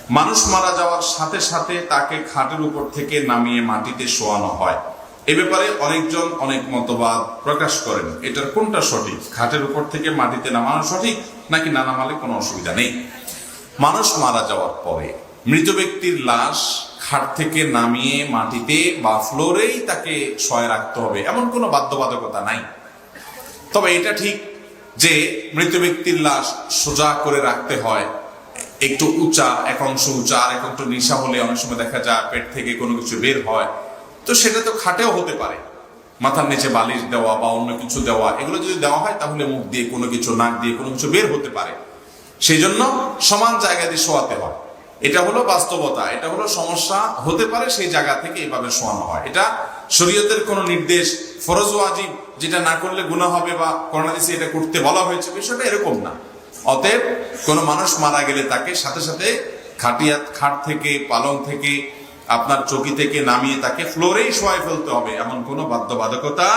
মানুষ মারা যাওয়ার সাথে সাথে তাকে খাটের উপর থেকে নামিয়ে মাটিতে শোয়ানো হয়। এ ব্যাপারে অনেকজন অনেক মতবাদ প্রকাশ করেন। এটার কোনটা সঠিক? খাটের উপর থেকে মাটিতে নামানো সঠিক নাকি না নামালে কোনো অসুবিধা নেই? মানুষ মারা যাওয়ার পরে মৃত ব্যক্তির লাশ খাট থেকে নামিয়ে মাটিতে বা ফ্লোরেই তাকে শয়ে রাখতে হবে এমন কোনো বাধ্যবাধকতা নাই। তবে এটা ঠিক যে মৃত ব্যক্তির লাশ সোজা করে রাখতে হয়, একটু উঁচা, এক অংশ উঁচা আর এক অংশ নিচা হলে অনেক সময় দেখা যায় পেট থেকে কোনো কিছু বের হয়। তো সেটা তো খাটেও হতে পারে, মাথার নিচে বালিশ দেওয়া বা অন্য কিছু দেওয়া, এগুলো যদি দেওয়া হয় তাহলে মুখ দিয়ে কোনো কিছু, নাক দিয়ে কোনো কিছু বের হতে পারে। সেই জন্য সমান জায়গা দিয়ে শোয়াতে হয়। এটা হলো বাস্তবতা, এটা হলো সমস্যা হতে পারে সেই জায়গা থেকে এইভাবে শোয়ানো হয়। এটা শরীয়তের কোনো নির্দেশ, ফরজ ওয়াজিব, যেটা না করলে গুনাহ হবে বা কোরআন হাদিসে এটা করতে বলা হয়েছে, বিষয়টা এরকম না। অতএব কোনো মানুষ মারা গেলে তাকে সাথে সাথে খাট থেকে, পালং থেকে, আপনার চৌকি থেকে নামিয়ে তাকে ফ্লোরেই শোয়াই ফেলতে হবে এমন কোনো বাধ্যবাধকতা